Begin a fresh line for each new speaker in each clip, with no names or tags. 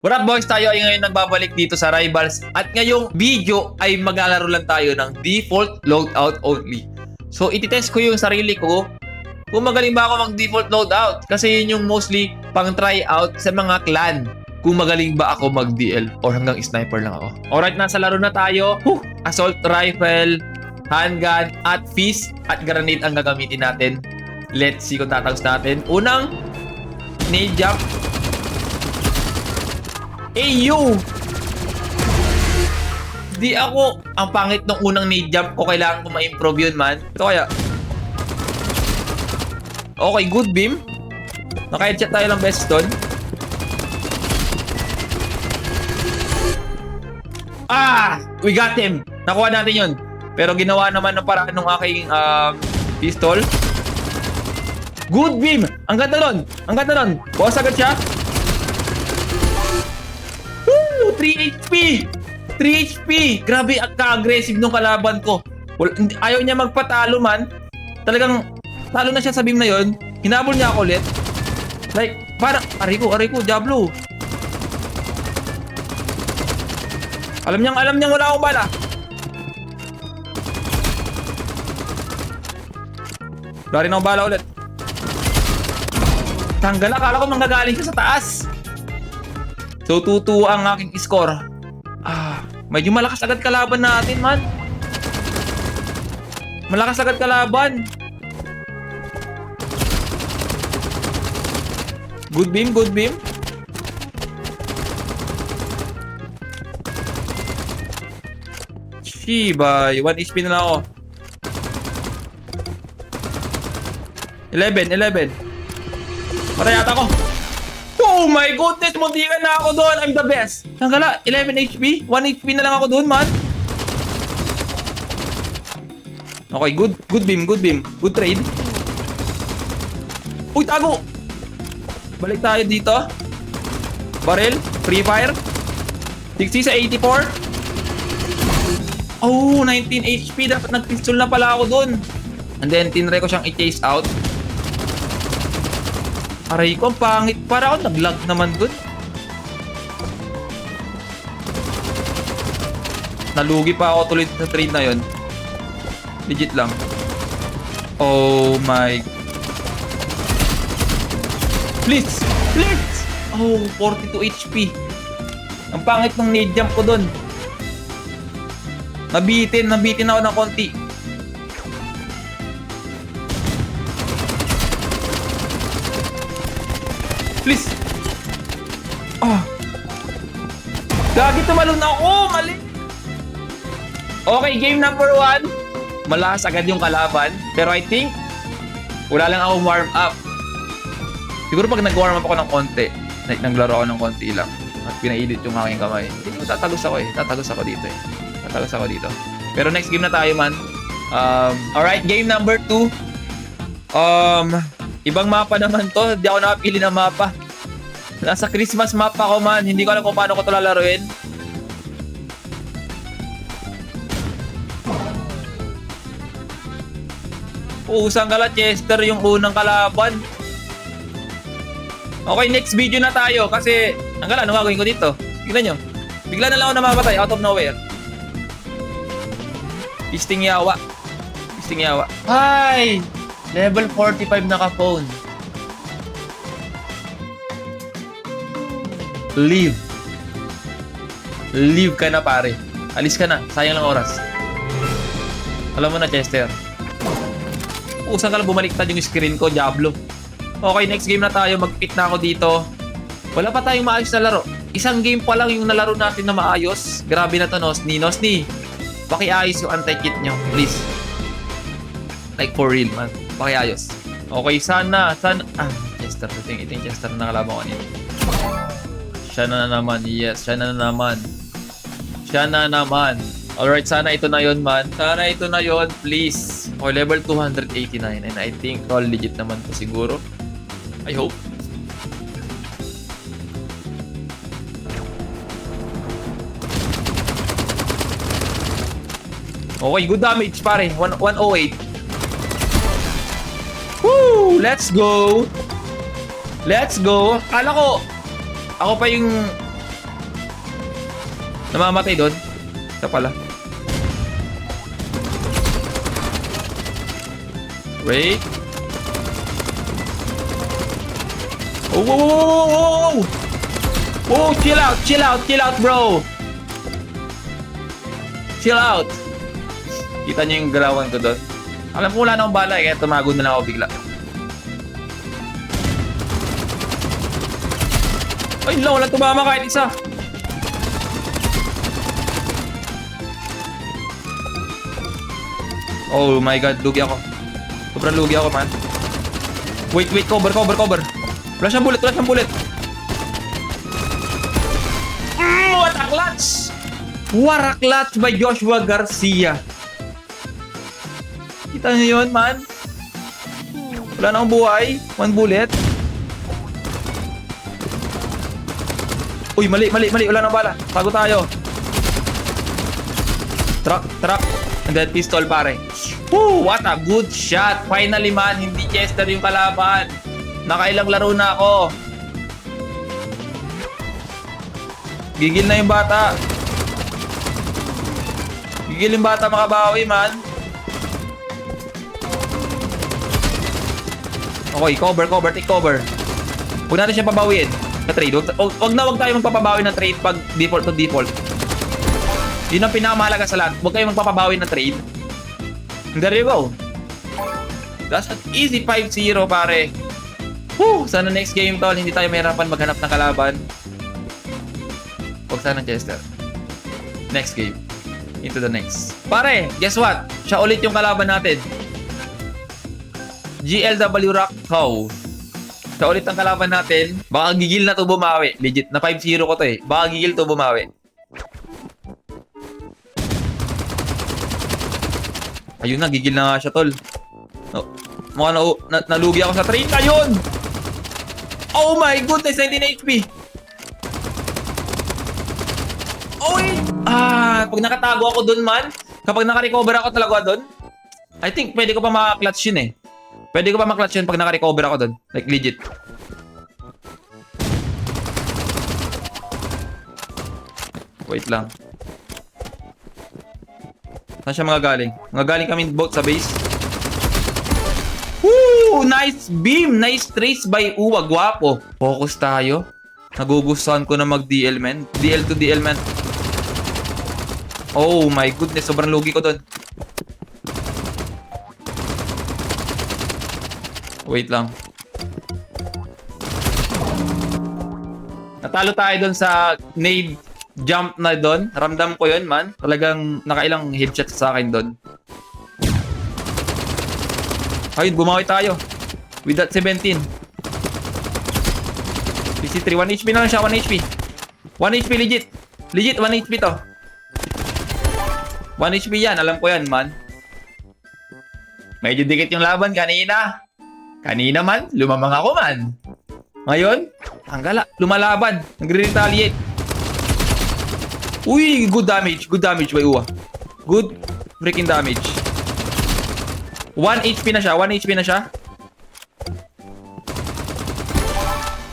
What up boys, tayo ay ngayon nagbabalik dito sa Rivals at ngayong video ay maglalaro lang tayo ng default loadout only. So ititest ko yung sarili ko kung magaling ba ako mag-default loadout kasi yun yung mostly pang try out sa mga clan kung magaling ba ako mag-DL or hanggang sniper lang ako. Alright, nasa laro na tayo. Assault rifle, handgun at fist at grenade ang gagamitin natin. Let's see kung tatagos natin. Unang nade jump. Yo! Di ako ang pangit ng unang nade jump ko. Kailangan ko ma-improve yun, man. Ito kaya. Okay, good beam. Naka-headshot tayo ng beses doon. We got him! Nakuha natin yun. Pero ginawa naman ng paraan ng aking pistol. Good beam! Ang ganda nun! Ang ganda nun! Bawas agad siya. 3 HP! 3 HP! Grabe, at ka-aggressive nung kalaban ko. Ayaw niya magpatalo, man. Talagang talo na siya sa beam na yon. Hinabol niya ako ulit. Like, parang, aray ko, Diablo. Alam niyang wala akong bala. Wala rin akong bala ulit. Tanggal, akala ko manggagaling siya sa taas. So, 2-2 ang aking score. Medyo malakas agad kalaban natin, man. Malakas agad kalaban. Good beam, good beam. Shibay, 1 HP na lang ako. 11. Patay yata ako. Oh my goodness, muntikan na ako doon. I'm the best. Tanggala, 11 HP. 1 HP na lang ako doon, man. Okay, good beam. Good trade. Uy, tago. Balik tayo dito. Barrel, free fire. 60 sa 84. Oh, 19 HP. Dapat nag-pistol na pala ako doon. And then, tinry ko siyang i-chase out. Aray ko, ang pangit. Para ako nag-lag naman dun. Nalugi pa ako tuloy sa trade na yon. Legit lang. Oh my. Please! Oh, 42 HP. Ang pangit ng nade jump ko dun. Nabitin ako ng konti. Please. Gagi, tumalon na ako. Mali. Okay, game number 1. Malakas agad yung kalaban. Pero I think wala lang ako warm up. Siguro pag nag-warm up ako ng konti, like naglaro ako ng konti lang at pinailit yung aking kamay, tatagos ako dito. Pero next game na tayo, man. Alright, game number 2. Ibang mapa naman to. Hindi ako nakapili ng mapa. Nasa Christmas map ako, man. Hindi ko alam kung paano ko ito lalaruin. Sanggala, Chester yung unang kalaban. Okay, next video na tayo. Kasi, sanggala, ano gagawin ko dito? Tignan nyo. Bigla na lang ako namamatay out of nowhere. Pisting yawa. Hi! Level 45 naka-phone. Leave ka na, pare. Alis ka na. Sayang lang oras. Alam mo na, Chester. Saan ka lang bumaliktad yung screen ko, Diablo. Okay, next game na tayo. Mag-pit na ako dito. Wala pa tayong maayos na laro. Isang game pa lang yung nalaro natin na maayos. Grabe na to, Nosni. Pakiayos yung anti-kit nyo, please. Like for real, man. Pakiayos. Okay, sana. Chester. Ito yung Chester na kalaban ko kanina. Siya na naman. Alright, sana ito na yon, man. Please. Okay, level 289. And I think all legit naman to siguro. I hope. Okay, good damage, pare. 108. Woo! Let's go! Kala ko, ako pa yung Namamatay doon. Ito pala. Wait. Oh, whoa, whoa, whoa, whoa! Oh, chill out, bro! Chill out! Kita niyo yung galawan ko doon. Alam ko wala na akong bala kaya tumago na lang ako bigla. Ay, wala tumama kahit isa. Oh my god, lugi ako. Sobrang lugi ako, man. Wait, cover. Wala siyang bullet. What a clutch! What a clutch by Joshua Garcia. Kita niyo yun, man? Wala na akong buhay. 1 bullet. Uy, mali. Wala nang bala. Tago tayo. Truck. And then pistol, pare. Woo! What a good shot. Finally, man. Hindi Chester yung kalaban. Nakailang laro na ako. Gigil na yung bata. Gigil yung bata makabawi, man. Okay, cover. Take cover. Huwag natin siya pabawiin. Na trade. Huwag tayo magpapabawi ng trade pag default to default. Yun ang pinakamahalaga sa lahat. Huwag kayo magpapabawi ng trade. And there you go. That's an easy 5-0, pare. Woo! Sana next game, tol. Hindi tayo mahirapan maghanap ng kalaban. Huwag sana Chester. Next game. Into the next. Pare, guess what? Siya ulit yung kalaban natin. GLW Rock How. Siya ulit ang kalaban natin. Baka gigil na to bumawi. Legit, na 5-0 ko to eh. Baka gigil to bumawi. Ayun na, gigil na nga siya, tol. No, mukha nalugi ako sa train. Ayun! Oh my goodness, 19 HP. Oy! Pag nakatago ako dun, man. Kapag nakarecover ako talaga dun, I think pwede ko pa makaklatch yun eh. Pwede ko pa maklatch yun pag nakarecover ako dun. Like, legit. Wait lang. Saan siya mga galing? Mga galing kami both sa base. Woo! Nice beam! Nice trace by Uwa. Guwapo. Focus tayo. Nagugustuhan ko na mag-DL, man. DL to DL, man. Oh my goodness. Sobrang lugi ko dun. Wait lang. Natalo tayo dun sa nade jump na dun. Ramdam ko yun, man. Talagang nakailang headshot sa akin dun. Ayun, bumawi tayo. With that 17. PC3, 1 HP na lang siya, 1 HP. 1 HP legit. Legit, 1 HP to. 1 HP yan, alam ko yan, man. Medyo dikit yung laban kanina. Kanina man, lumamang ako, man. Ngayon, tanggala, lumalaban. Nagre-retaliate. Uy, good damage. Good damage by Uwa. Good freaking damage. 1 HP na siya. 1 HP na siya.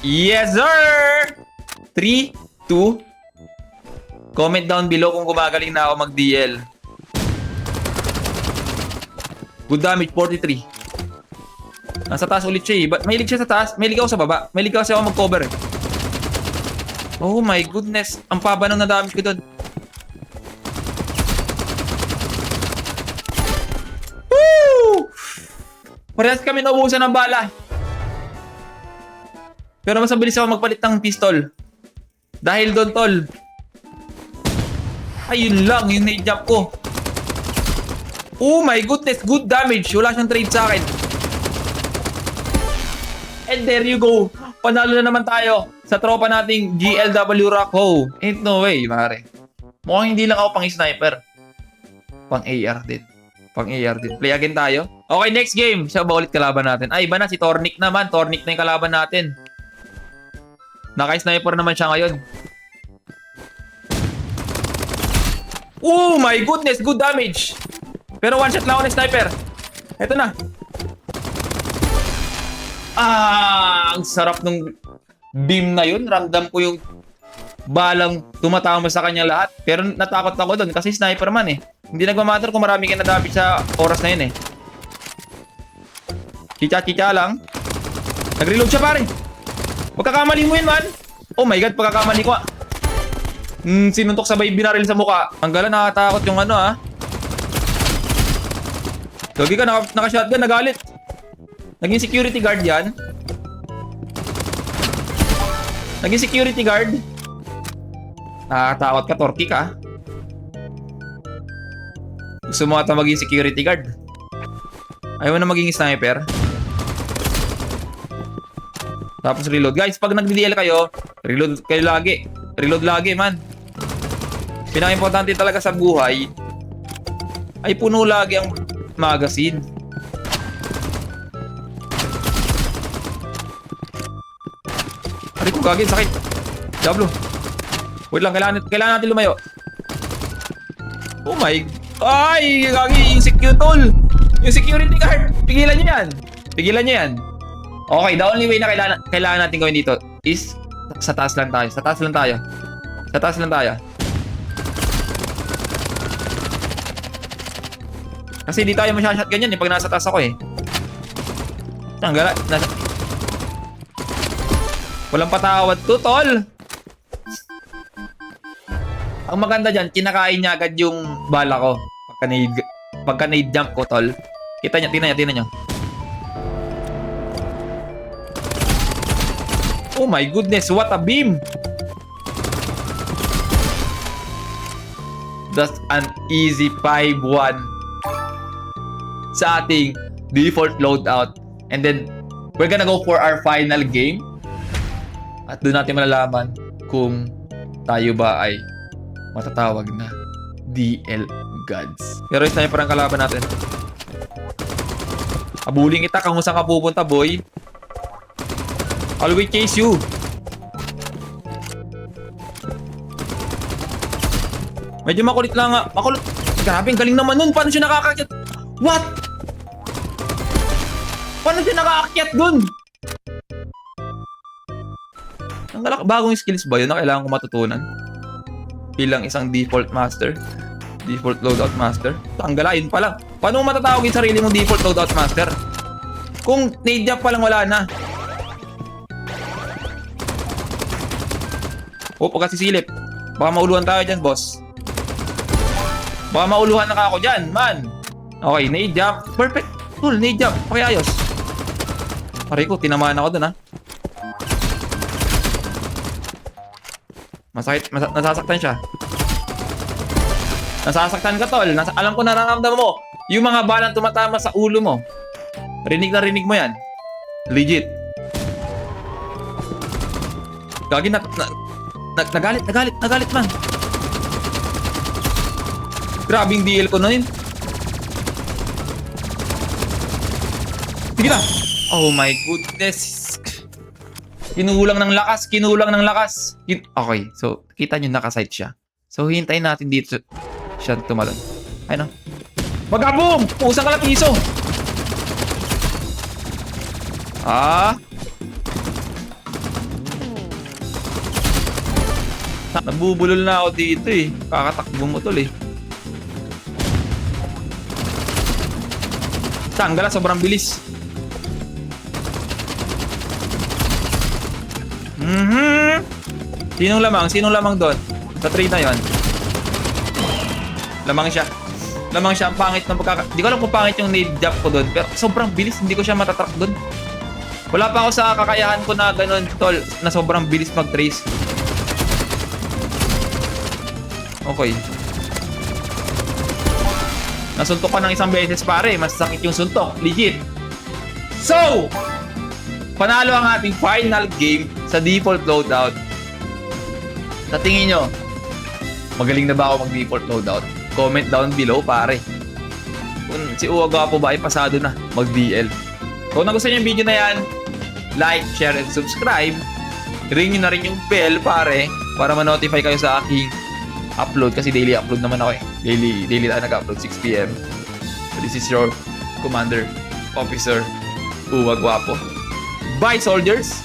Yes, sir! 3, 2. Comment down below kung gumagaling na ako mag-DL. Good damage, 43. Nasa taas ulit siya eh. Mahilig siya sa taas. Mahilig ako sa baba. Mahilig kasi ako mag-cover eh. Oh my goodness. Ang paba nung nadamage ko doon. Woo! Parehas kami naubusan ng bala. Pero mas mabilis ako magpalit ng pistol. Dahil doon, tol. Ayun lang, yung na-jump ko. Oh my goodness, good damage. Wala siyang trade sa akin. And there you go. Panalo na naman tayo sa tropa nating GLW Rockho. Ain't no way, pare. Mukhang hindi lang ako pang sniper. Pang AR din. Pang AR din. Play again tayo. Okay, next game. Siya ba ulit kalaban natin? Ay, iba na. Si Tornik naman. Tornik na yung kalaban natin. Naka-sniper naman siya ngayon. Oh my goodness. Good damage. Pero one shot lang ako ng sniper. Eto na. Ang sarap nung beam na yun. Ramdam ko yung balang tumatama sa kanya lahat. Pero natakot ako doon kasi sniper man eh. Hindi nagmamatter kung marami ka nadamage sa oras na yun eh. Chicha-chicha lang. Nag-reload siya pare. Pagkakamali mo yun man. Oh my god, pagkakamali ko ah. Sinuntok sabay binaril sa mukha. Ang gala, nakakatakot yung ano ah. Gagi ka, naka-shotgun, nagalit. Naging security guard yan. Naging security guard. Nakakatakot ka, torki ka. Gusto mo ata maging security guard? Ayaw na maging sniper. Tapos reload. Guys, pag nag-DL kayo, reload kayo lagi. Reload lagi, man. Pinaka-importante talaga sa buhay ay puno lagi ang magazine. Aray ko, gagawin, sakit. Diablo. Wait lang, kailangan natin lumayo. Oh my... Ay, gagawin, yung secure tool. Yung security guard. Pigilan nyo yan. Pigilan nyo yan. Okay, the only way na kailangan natin gawin dito is sa taas lang tayo. Sa taas lang tayo. Sa taas lang tayo. Kasi di tayo masyashot ganyan eh pag nasa taas ako eh. Ang gala. Walang patawad to, tol. Ang maganda dyan, kinakain niya agad yung bala ko. Pagka nade jump ko, tol. Kita niya, tingnan niyo. Oh my goodness, what a beam! That's an easy 5-1 sa ating default loadout. And then, we're gonna go for our final game. At doon natin malalaman kung tayo ba ay matatawag na DL Gods. Pero sniper ang kalaban natin. Abulin kita kung saan ka pupunta, boy. I'll always chase you. Medyo makulit lang nga. Makulit. Grabe, ang galing naman nun. Paano siya nakakakyat? What? Paano siya nakakakyat dun? Ang bagong skills ba yun na kailangan ko matutunan? Bilang isang default master. Default loadout master. Ang galain pa lang. Paano mo matatawag yung sarili mong default loadout master? Kung nade jump pa lang wala na. O, pagkasisilip. Baka mauluhan tayo dyan, boss. Baka mauluhan na ka ako dyan, man. Okay, nade jump. Perfect. Cool, nade jump. Okay, ayos. Aray ko, tinamaan ako dun, ha. Masakit, nasasaktan siya. Nasasaktan ka, tol. Alam ko nararamdaman mo. Yung mga balang tumatama sa ulo mo. Rinig na rinig mo yan. Legit. Gagi na... Nagalit man. Grabing DL ko na yun. Sige na. Oh my goodness. Kinulang ng lakas. Okay, so kita nyo nakasight siya. So hintayin natin dito siya tumalon. Ayun o. Mag-aboom! Pusang ka lang piso. Nabubulol na ako dito eh. Kakatakbo mo tol eh. Tanggala, sobrang bilis. Sinong lamang doon? Sa tree na yon. Lamang siya. Ang pangit ng Di ko alam kung pangit yung nade jump ko doon. Pero sobrang bilis. Hindi ko siya matatrack doon. Wala pa ako sa kakayahan ko na ganun tol. Na sobrang bilis mag-trace. Okay. Nasuntok ka ng isang beses pare. Mas sakit yung suntok. Legit. So, panalo ang ating final game sa default loadout. Sa tingin nyo, magaling na ba ako mag-default loadout? Comment down below pare. Kung si Uwagapo ba ay pasado na mag-DL. Kung nagustuhan nyo yung video na yan, like, share, and subscribe. Ring nyo na rin yung bell pare para ma-notify kayo sa aking upload kasi daily upload naman ako eh. Daily tayo nag-upload 6 PM. So this is your Commander Officer Uwagapo. Bye soldiers!